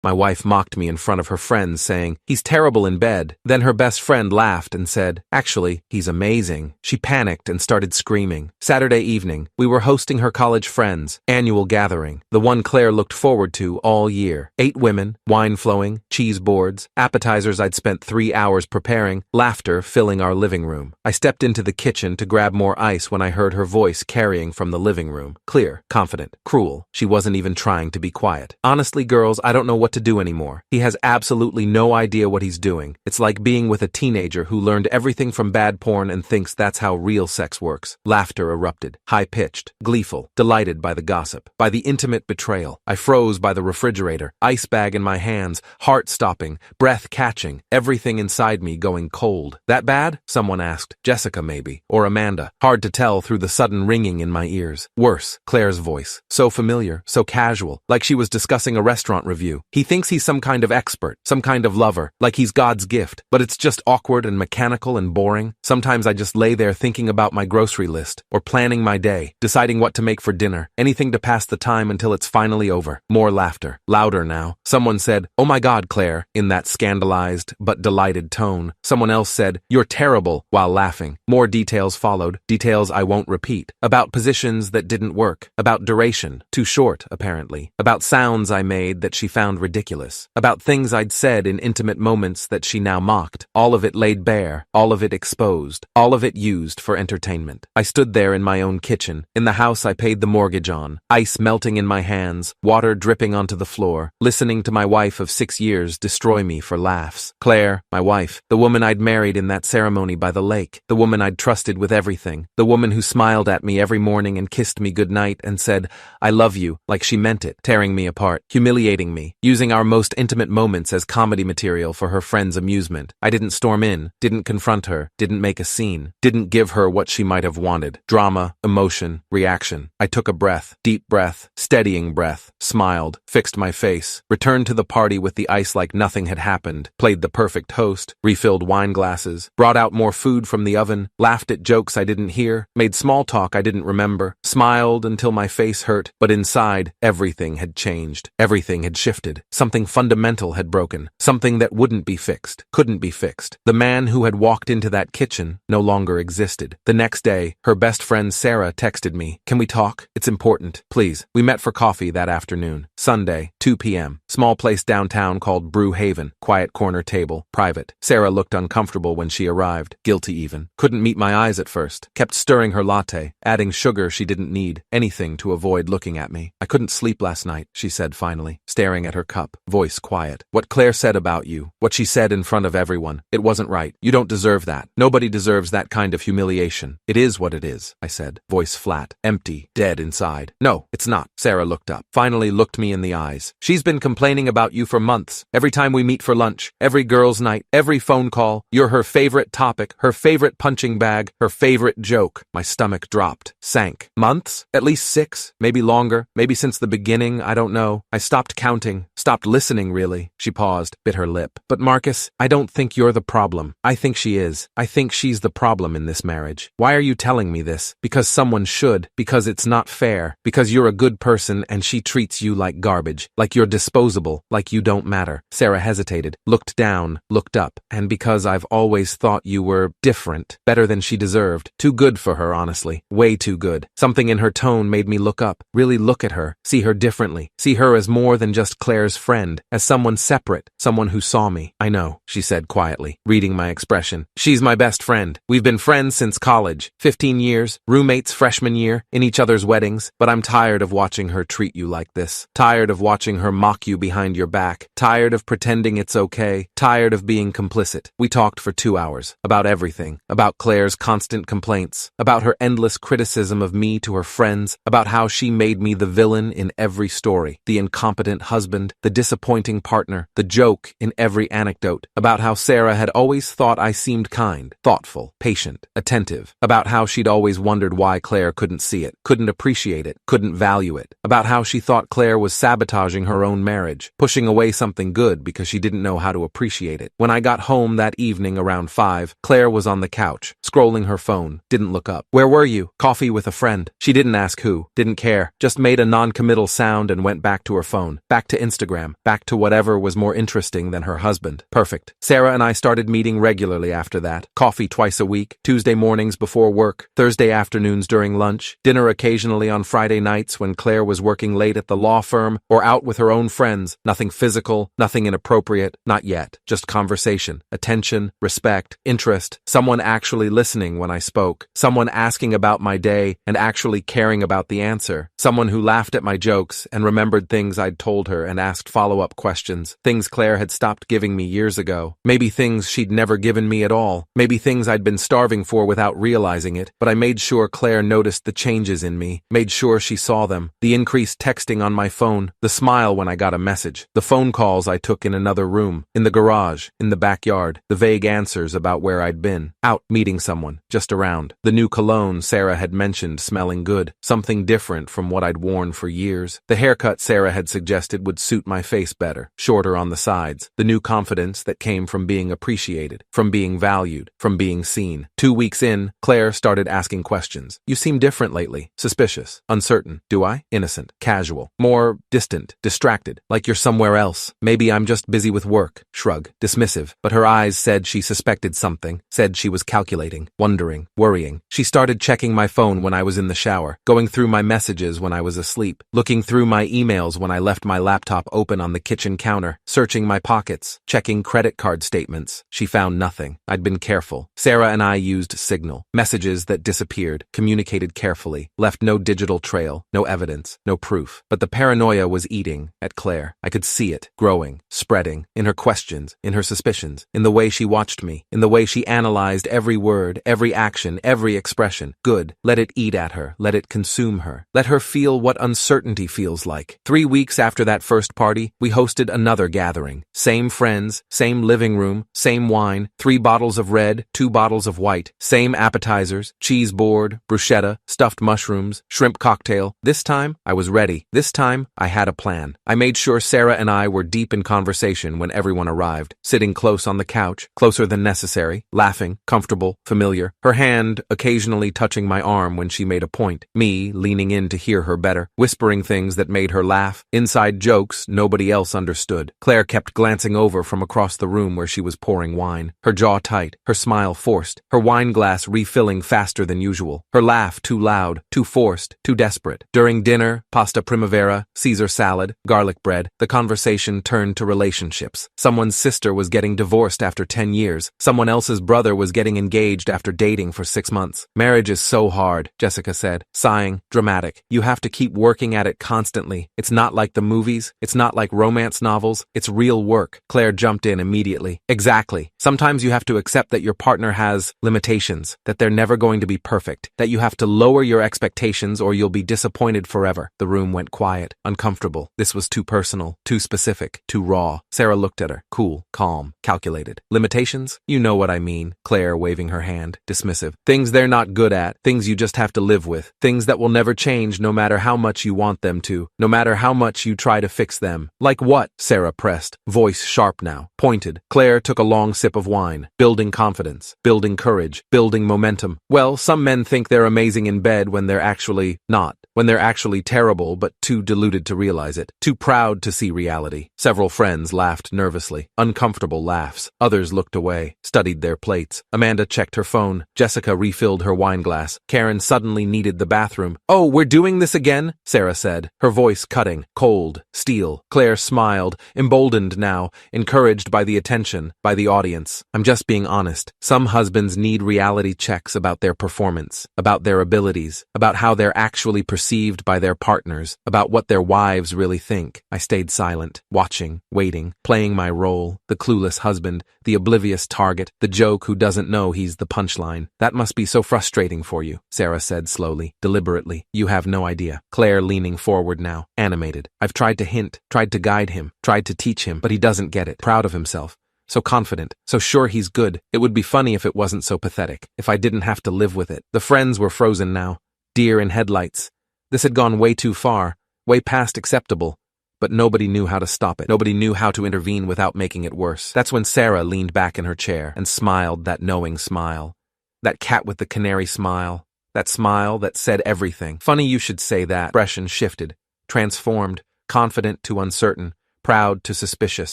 My wife mocked me in front of her friends, saying, "He's terrible in bed." Then her best friend laughed and said, "Actually, he's amazing." She panicked and started screaming. Saturday evening, we were hosting her college friends' annual gathering, the one Claire looked forward to all year. 8 women, wine flowing, cheese boards, appetizers I'd spent 3 hours preparing, laughter filling our living room. I stepped into the kitchen to grab more ice when I heard her voice carrying from the living room. Clear, confident, cruel. She wasn't even trying to be quiet. "Honestly, girls, I don't know what to do anymore. He has absolutely no idea what he's doing. It's like being with a teenager who learned everything from bad porn and thinks that's how real sex works." Laughter erupted, high-pitched, gleeful, delighted by the gossip, by the intimate betrayal. I froze by the refrigerator, ice bag in my hands, heart stopping, breath catching, everything inside me going cold. "That bad?" someone asked. Jessica, maybe, or Amanda. Hard to tell through the sudden ringing in my ears. Worse, Claire's voice. So familiar, so casual, like she was discussing a restaurant review. "He thinks he's some kind of expert, some kind of lover, like he's God's gift, but it's just awkward and mechanical and boring. Sometimes I just lay there thinking about my grocery list, or planning my day, deciding what to make for dinner, anything to pass the time until it's finally over." More laughter, louder now. Someone said, "Oh my God, Claire," in that scandalized but delighted tone. Someone else said, "You're terrible," while laughing. More details followed, details I won't repeat, about positions that didn't work, about duration, too short, apparently, about sounds I made that she found ridiculous, about things I'd said in intimate moments that she now mocked. All of it laid bare, all of it exposed, all of it used for entertainment. I stood there in my own kitchen, in the house I paid the mortgage on, ice melting in my hands, water dripping onto the floor, listening to my wife of 6 years destroy me for laughs. Claire, my wife, the woman I'd married in that ceremony by the lake, the woman I'd trusted with everything, the woman who smiled at me every morning and kissed me goodnight and said, "I love you," like she meant it, tearing me apart, humiliating me, using our most intimate moments as comedy material for her friends' amusement. I didn't storm in, didn't confront her, didn't make a scene, didn't give her what she might have wanted. Drama, emotion, reaction. I took a breath, deep breath, steadying breath, smiled, fixed my face, returned to the party with the ice like nothing had happened, played the perfect host, refilled wine glasses, brought out more food from the oven, laughed at jokes I didn't hear, made small talk I didn't remember, smiled until my face hurt, but inside, everything had changed. Everything had shifted. Something fundamental had broken. Something that wouldn't be fixed, couldn't be fixed. The man who had walked into that kitchen no longer existed. The next day, her best friend Sarah texted me, "Can we talk? It's important. Please." We met for coffee that afternoon. Sunday, 2 p.m. Small place downtown called Brew Haven. Quiet corner table. Private. Sarah looked uncomfortable when she arrived. Guilty even. Couldn't meet my eyes at first. Kept stirring her latte, adding sugar she didn't need. Anything to avoid looking at me. "I couldn't sleep last night," she said finally, staring at her cup, voice quiet. "What Claire said about you, what she said in front of everyone, it wasn't right. You don't deserve that. Nobody deserves that kind of humiliation. It is what it is," I said, voice flat, empty, dead inside. "No, it's not." Sarah looked up, finally looked me in the eyes. "She's been complaining about you for months. Every time we meet for lunch, every girls' night, every phone call, you're her favorite topic, her favorite punching bag, her favorite joke." My stomach dropped, sank. Months? At least 6, maybe longer, maybe since the beginning, I don't know. I stopped counting, stopped listening really. She paused, bit her lip. "But Marcus, I don't think you're the problem. I think she is. I think she's the problem in this marriage. Why are you telling me this? Because someone should, because it's not fair, because you're a good person and she treats you like garbage, like you're disposable, like you don't matter." Sarah hesitated, looked down, looked up, "And because I've always thought you were different, better than she deserved. Too good for her, honestly. Way too good." Something in her tone made me look up, really look at her, see her differently, see her as more than just Claire's friend, as someone separate, someone who saw me. "I know," she said quietly, reading my expression. "She's my best friend. We've been friends since college, 15 years, roommates freshman year, in each other's weddings, but I'm tired of watching her treat you like this. Tired of watching her mock you behind your back. Tired of pretending it's okay. Tired of being complicit." We talked for 2 hours, about everything, about Claire's constant complaints, about her endless criticism of me to her friends, about how she made me the villain in every story, the incompetent husband, the disappointing partner, the joke in every anecdote, about how Sarah had always thought I seemed kind, thoughtful, patient, attentive, about how she'd always wondered why Claire couldn't see it, couldn't appreciate it, couldn't value it, about how she thought Claire was sabotaging her own marriage, marriage, pushing away something good because she didn't know how to appreciate it. When I got home that evening around 5, Claire was on the couch, scrolling her phone, didn't look up. "Where were you?" "Coffee with a friend." She didn't ask who, didn't care, just made a non-committal sound and went back to her phone, back to Instagram, back to whatever was more interesting than her husband. Perfect. Sarah and I started meeting regularly after that. Coffee twice a week, Tuesday mornings before work, Thursday afternoons during lunch, dinner occasionally on Friday nights when Claire was working late at the law firm, or out with her own friends. Nothing physical, nothing inappropriate, not yet. Just conversation, attention, respect, interest, someone actually listening when I spoke, someone asking about my day and actually caring about the answer, someone who laughed at my jokes and remembered things I'd told her and asked follow-up questions, things Claire had stopped giving me years ago, maybe things she'd never given me at all, maybe things I'd been starving for without realizing it, but I made sure Claire noticed the changes in me, made sure she saw them, the increased texting on my phone, the smile when I got a message, the phone calls I took in another room, in the garage, in the backyard, the vague answers about where I'd been, out meeting someone, just around, the new cologne Sarah had mentioned smelling good, something different from what I'd worn for years, the haircut Sarah had suggested would suit my face better, shorter on the sides, the new confidence that came from being appreciated, from being valued, from being seen. 2 weeks in, Claire started asking questions. "You seem different lately. Suspicious. Uncertain. Do I? Innocent. Casual. More distant. Distracted. Like you're somewhere else. Maybe I'm just busy with work." Shrug. Dismissive. But her eyes said she suspected something, said she was calculating, wondering, worrying. She started checking my phone when I was in the shower, going through my messages when I was asleep, looking through my emails when I left my laptop open on the kitchen counter, searching my pockets, checking credit card statements. She found nothing. I'd been careful. Sarah and I used Signal. Messages that disappeared, communicated carefully, left no digital trail, no evidence, no proof. But the paranoia was eating at Claire. I could see it, growing, spreading, in her questions, in her suspicions, in the way she watched me, in the way she analyzed every word, every action, every expression. Good. Let it eat at her. Let it consume her. Let her feel what uncertainty feels like. 3 weeks after that first party, we hosted another gathering. Same friends, same living room, same wine, 3 bottles of red, 2 bottles of white, same appetizers, cheese board, bruschetta, stuffed mushrooms, shrimp cocktail. This time, I was ready. This time, I had a plan. I made sure Sarah and I were deep in conversation when everyone arrived, sitting close on the couch, closer than necessary, laughing, comfortable, familiar, her hand occasionally touching my arm when she made a point, me leaning in to hear her better, whispering things that made her laugh, inside jokes nobody else understood. Claire kept glancing over from across the room where she was pouring wine, her jaw tight, her smile forced, her wine glass refilling faster than usual, her laugh too loud, too forced, too desperate. During dinner, pasta primavera, Caesar salad, garlic bread, the conversation turned to relationships. Someone's sister was getting divorced after 10 years. Someone else's brother was getting engaged after dating for 6 months. "Marriage is so hard," Jessica said, sighing, dramatic. "You have to keep working at it constantly. It's not like the movies. It's not like romance novels. It's real work." Claire jumped in immediately. "Exactly. Sometimes you have to accept that your partner has limitations, that they're never going to be perfect, that you have to lower your expectations or you'll be disappointed forever." The room went quiet, uncomfortable. This was too personal, too specific, too raw. Sarah looked at her, cool, calm, calculated. "Limitations? You know what I mean," Claire waving her hand, dismissive. "Things they're not good at, things you just have to live with, things that will never change no matter how much you want them to, no matter how much you try to fix them." "Like what?" Sarah pressed, voice sharp now, pointed. Claire took a long sip of wine. "Building confidence, building courage, building momentum. Well, some men think they're amazing in bed when they're actually not. When they're actually terrible but too deluded to realize it, too proud to see reality." Several friends laughed nervously, uncomfortable laughs. Others looked away, studied their plates. Amanda checked her phone. Jessica refilled her wine glass. Karen suddenly needed the bathroom. "Oh, we're doing this again?" Sarah said, her voice cutting, cold, steel. Claire smiled, emboldened now, encouraged by the attention, by the audience. "I'm just being honest. Some husbands need reality checks about their performance, about their abilities, about how they're actually perceived by their partners, about what their wives really think." I stayed silent, watching, waiting, playing my role, the clueless husband, the oblivious target, the joke who doesn't know he's the punchline. "That must be so frustrating for you," Sarah said slowly, deliberately. "You have no idea." Claire leaning forward now, animated. "I've tried to hint, tried to guide him, tried to teach him, but he doesn't get it. Proud of himself. So confident, so sure he's good. It would be funny if it wasn't so pathetic, if I didn't have to live with it." The friends were frozen now, deer in headlights. This had gone way too far, way past acceptable. but nobody knew how to stop it. Nobody knew how to intervene without making it worse. That's when Sarah leaned back in her chair and smiled that knowing smile. That cat with the canary smile. That smile that said everything. Funny you should say that. Expression shifted, transformed, confident to uncertain, proud to suspicious,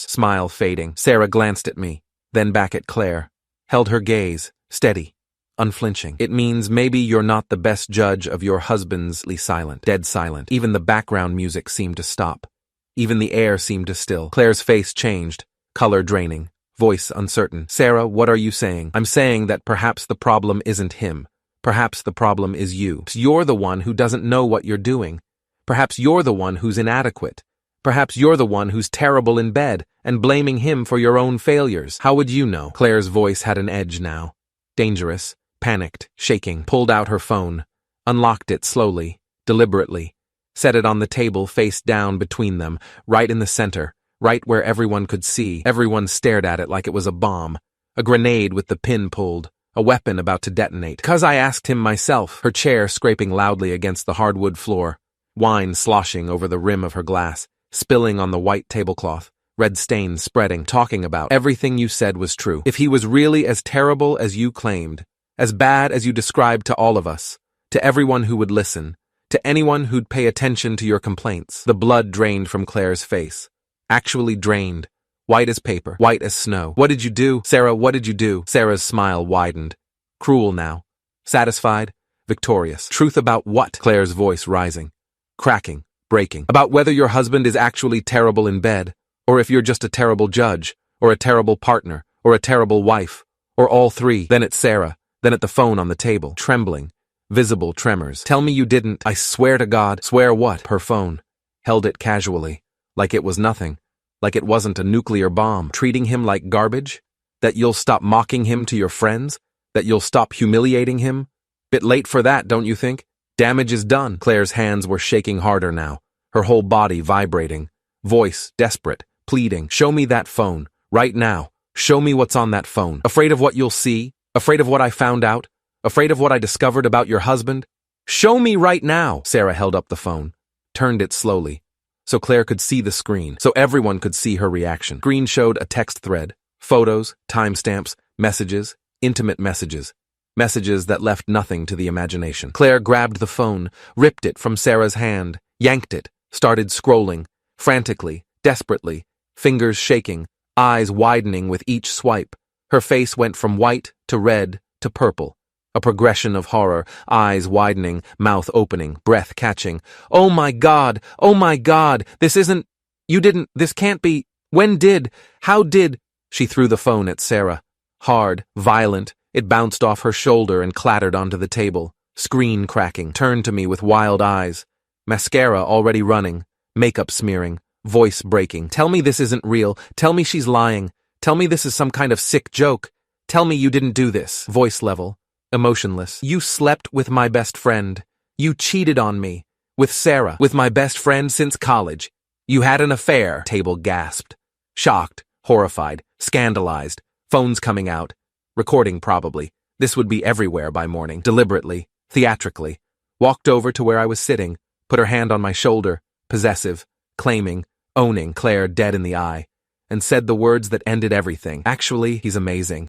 smile fading. Sarah glanced at me, then back at Claire, held her gaze, steady, unflinching. It means maybe you're not the best judge of your husband's silent, dead silent. Even the background music seemed to stop. Even the air seemed to still. Claire's face changed, color draining, voice uncertain. Sarah, what are you saying? I'm saying that perhaps the problem isn't him. Perhaps the problem is you. You're the one who doesn't know what you're doing. Perhaps you're the one who's inadequate. Perhaps you're the one who's terrible in bed and blaming him for your own failures. How would you know? Claire's voice had an edge now. Dangerous, panicked, shaking. Pulled out her phone, unlocked it slowly, deliberately, set it on the table face down between them, right in the center, right where everyone could see. Everyone stared at it like it was a bomb, a grenade with the pin pulled, a weapon about to detonate. 'Cause I asked him myself, her chair scraping loudly against the hardwood floor, wine sloshing over the rim of her glass, spilling on the white tablecloth, red stains spreading, talking about everything you said was true. If he was really as terrible as you claimed, as bad as you described to all of us, to everyone who would listen, to anyone who'd pay attention to your complaints. The blood drained from Claire's face. Actually drained. White as paper. White as snow. What did you do? Sarah, what did you do? Sarah's smile widened. Cruel now. Satisfied. Victorious. Truth about what? Claire's voice rising. Cracking. Breaking. About whether your husband is actually terrible in bed, or if you're just a terrible judge, or a terrible partner, or a terrible wife, or all three. Then at Sarah. Then at the phone on the table. Trembling. Visible tremors. Tell me you didn't. I swear to God. Swear what? Her phone. Held it casually. Like it was nothing. Like it wasn't a nuclear bomb. Treating him like garbage? That you'll stop mocking him to your friends? That you'll stop humiliating him? Bit late for that, don't you think? Damage is done. Claire's hands were shaking harder now. Her whole body vibrating. Voice desperate. Pleading. Show me that phone. Right now. Show me what's on that phone. Afraid of what you'll see? Afraid of what I found out? Afraid of what I discovered about your husband? Show me right now! Sarah held up the phone. Turned it slowly. So Claire could see the screen, so everyone could see her reaction. Screen showed a text thread, photos, timestamps, messages, intimate messages. Messages that left nothing to the imagination. Claire grabbed the phone, ripped it from Sarah's hand, yanked it, started scrolling, frantically, desperately, fingers shaking, eyes widening with each swipe. Her face went from white to red to purple. A progression of horror, eyes widening, mouth opening, breath catching. Oh my God! Oh my God! This isn't... You didn't... This can't be... When did... How did... She threw the phone at Sarah. Hard, violent, it bounced off her shoulder and clattered onto the table. Screen cracking, turned to me with wild eyes. Mascara already running, makeup smearing, voice breaking. Tell me this isn't real. Tell me she's lying. Tell me this is some kind of sick joke. Tell me you didn't do this. Voice level. Emotionless. You slept with my best friend. You cheated on me. With Sarah. With my best friend since college. You had an affair. Table gasped. Shocked, horrified, scandalized. Phones coming out. Recording probably. This would be everywhere by morning. Deliberately. Theatrically. Walked over to where I was sitting. Put her hand on my shoulder. Possessive. Claiming. Owning Claire dead in the eye. And said the words that ended everything. Actually, he's amazing.